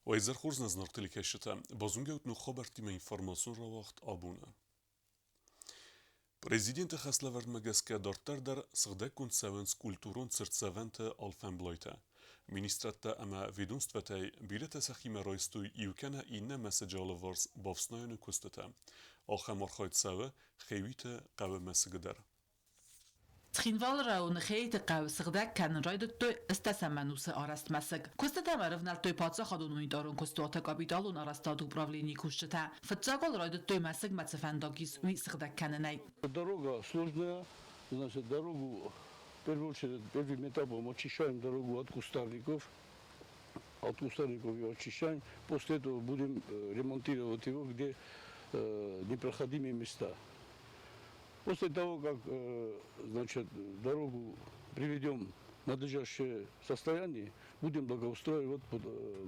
وإذا خرجنا زنرتلي كشتا بازونجا نو خبرتي ما إنفورماسيون را وقت آبونا. Prezident Xaslavar Magaska dartar dar sgdekun sevens kulturun srtsevente alfembloite. Ministratta ama vedumstvetej bilete sachime rojstuj iukena inne messejalevars bavsnajene kustete. Alcha morchojt sewe, chewite qawe mesegeder. Trinvalra und Geite Kauserdek kennen Reidetö Estasemanuse Arrestmessig. Kusteta Marvnaltö Patsa Hadununitorun Kustota Kapital und Arrestatu Pravlini Kusheta. Фатсагол Reidetö Messig Matsefendagis Уисerdек кенней. Дорога сложная, значит, дорогу, в первую очередь, первым этапом очищаем дорогу от кустарников. От кустарников ее очищаем. После этого будем ремонтировать его, где непроходимые места. После того, как значит, дорогу приведем в надлежащее состояние, будем благоустраивать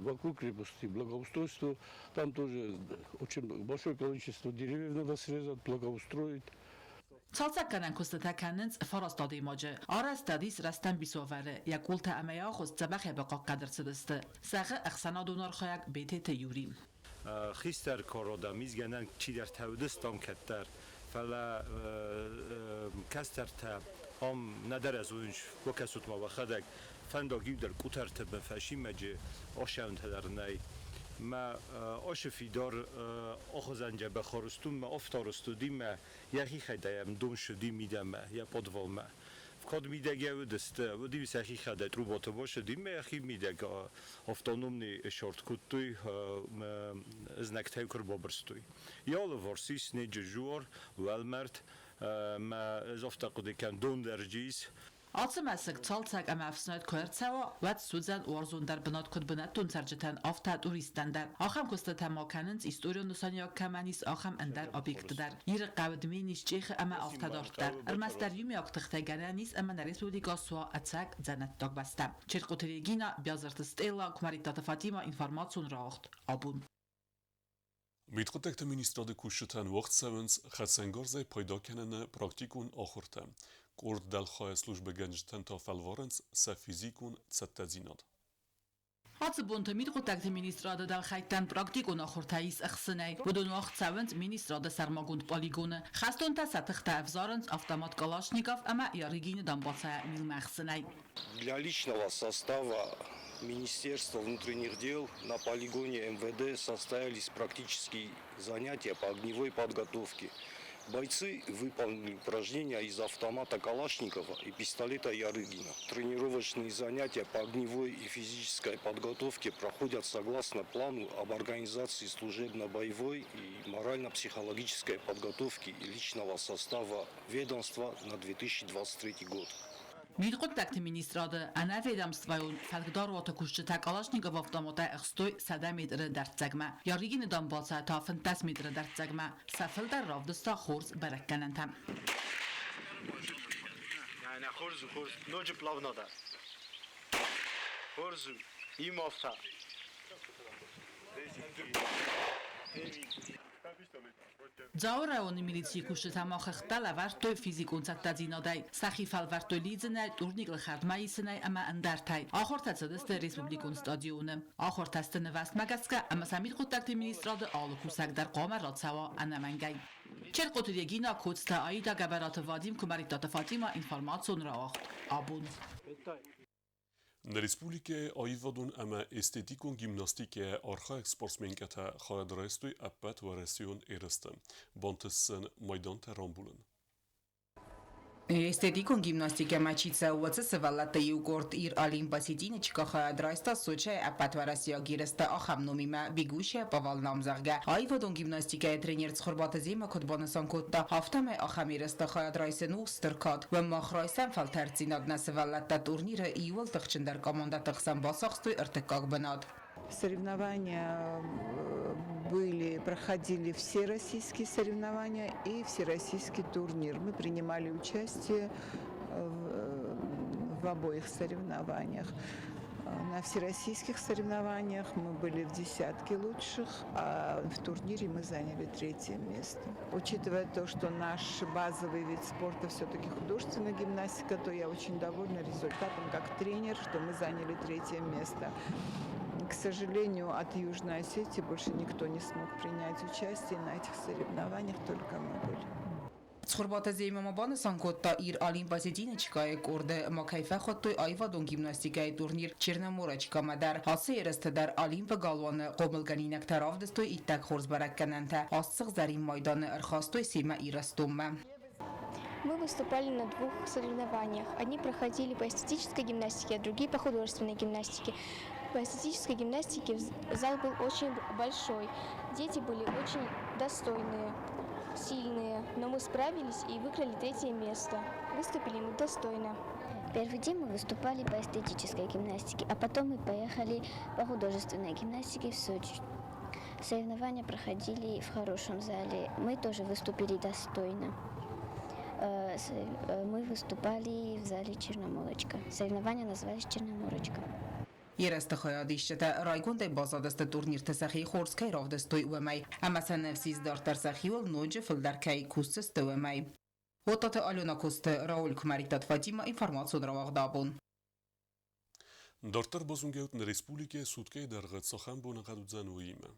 вокруг крепости. Благоустройство, там тоже очень большое количество деревьев надо срезать, благоустроить. Цалцакканан кустатакканнц фарастади маджа. Арастадис растан бисоваре. Якулта амая хост забахе баqa qadrsidist. Сагы ахсанадунар хаяк бетет юрим. خیستر کارادا میزگنن چی در تودستان کتر فلا کستر تا هم ندر از اونج و کسوت ما بخدک فنداگیم در کوتر تب فشی مجه آشون تدر نی ما آش فیدار آخوزنجه بخارستون ما افتارستو دیم ما یکی خیدیم دون شدیم میدم یا پدوال ما کد میدگه و دسته و دیویس یکی خیدت رو باته باشه دیم یکی میدگه автономный шорткутой знактей курбобрстуй. Яла ворсис не джур велмерт ма зофтакудикан дондерджис. Ацмасыг цалцаг амафснойд кварцава ват сузан орзундар бнот кудбнатун саржетан афта туристандар. Ахам кустатам маканынц историон нусанья каманис ахам андар объектдар. Ир qavdminиш чех ама афтадортар. Армастар юми актыхтагананис ама на республика суа ацак занат догбаста. Черкотерегина бязарты стела кумаритата Фатима информацион раахт. Абун. Mitgetekte minister de Kusheten Wortsevens Chatsengorze payda kenene praktikun achurte. Kord del Chae slujbe genjten ta felvarens se fizikun tsettezinad. Atsbunte mitgetekte ministrade del Chaitan praktikun achurtais achsenei. Budun Wortsevens ministrade Sarmagund Polygone. Chastunta satachta evzarens автомат Kalashnikov ama Yarigine Donbassa milmachsenei. Для личного состава Министерства внутренних дел на полигоне МВД состоялись практические занятия по огневой подготовке. Бойцы выполнили упражнения из автомата Калашникова и пистолета Ярыгина. Тренировочные занятия по огневой и физической подготовке проходят согласно плану об организации служебно-боевой и морально-психологической подготовки личного состава ведомства на 2023 год. Mitgetekte ministrade ana vedamstvayun falkdarota kushta Kalashnikov avtomata xstoy 100 metr dartsagma. Yarigin Donbassa ta 50 metr dartsagma. Safil dar ravdista khurs barakkanantam. Yani khurs noji plavnada. Khurs imofta. Zaurauni milicji kushta machhtala varto fizikun satadzinadai. Sachi falvarto lidzene turnigl khadmaisene ama andartai. Akhortatsadest respublikun stadione. Akhortastene vastmagaska ama samit kontakti ministrade alukusak dar qamaratsawa anamangay. Cherqotiregina kotsta aida gabarat vadim kumaritata Fatima informacion racht. Abun. Në Respublike Ajvadun ama estetikun gimnastike archaik sportsmenkete Khaled Restuj appet variasion eriste. Bantısın maydante rambulun. Estetikon gimnastika mačica uotsese valata jugort ir Olimpasitine čikaha draista soče apatvarasio giresta achamnomima biguše paval namzarga. Ajvadon gimnastika trener tskhorbat zema kotbanasan kotta haftame achamiresta draisenu sterkat ve mahraisan faltertsinad nasvalata турнира июл тахчендар команда тахсан басахстой РТК Бенат. Соревнования проходили все российские соревнования и всероссийский турнир. Мы принимали участие в обоих соревнованиях. На всероссийских соревнованиях мы были в десятке лучших, а в турнире мы заняли 3-е место. Учитывая то, что наш базовый вид спорта все-таки художественная гимнастика, то я очень довольна результатом как тренер, что мы заняли 3-е место. К сожалению, от Южной Осетии больше никто не смог принять участие на этих соревнованиях, только мы были. Ցուրբատը զեյմամաբանը սանկոտտա իր ալիմբազետինը չկայ կորդը մակայֆա խոտոյ այվադոն գիմնաստիկայի տուրնիր չերնամորա չկամադար հասը երստդար ալիմբը գալուանը qo'milganinak tarafdստոյ իտակ խորզբարակ կանանթա ասցıq զարին մայդանը ըրխաստոյ սիմա իրաստոմը Мы выступали на двух соревнованиях. Одни проходили по эстетической гимнастике, а другие по художественной гимнастике. По эстетической гимнастике зал был очень большой. Дети были очень достойные, сильные, но мы справились и выиграли 3-е место. Выступили мы достойно. Первый день мы выступали по эстетической гимнастике, а потом мы поехали по художественной гимнастике в Сочи. Соревнования проходили в хорошем зале. Мы тоже выступили достойно. Мы выступали в зале «Черноморочка». Соревнования назывались «Черноморочка». Երեստը խոյադիշչետը ռայգոն դե բազադստը տուրնիր տեսախի խորսկայ ռավդստոյ ուեմայ ամասանևսիz դարտար սախիول նոջը ֆլդարքայ կուստը ստուեմայ Օտատը Ալյոնա Կոստը Ռաուլ Քմարիտատ Ֆատիմա ինֆորմացիոն ռավաղդաբուն Դորտար բոզունգեուտն ռեսպուլիկե սուտկե դարղը ծոխան բոնաղադուձան ուիմը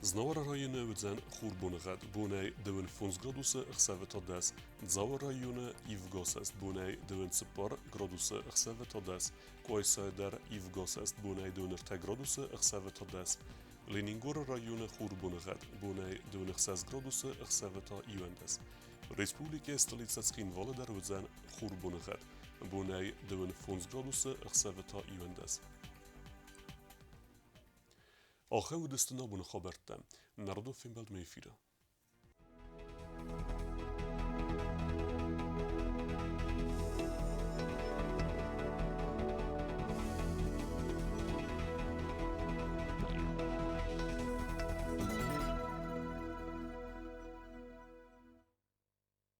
Znawara rayonu wdzan Xurbunğad bunay 9 gradusa xsavetodas, Dzawar rayonu Ivgosast bunay 9 gradusa xsavetodas, Koysaydar Ivgosast bunay 9 gradusa xsavetodas, Leningor rayonu Xurbunğad bunay 9 gradusa xsaveta ivendas. Respublika stolicackin Volodar wdzan Xurbunğad bunay 9 gradusa xsaveta ivendas. آخر ودستنا بون خبرتم نردو فیلم بلد میفیره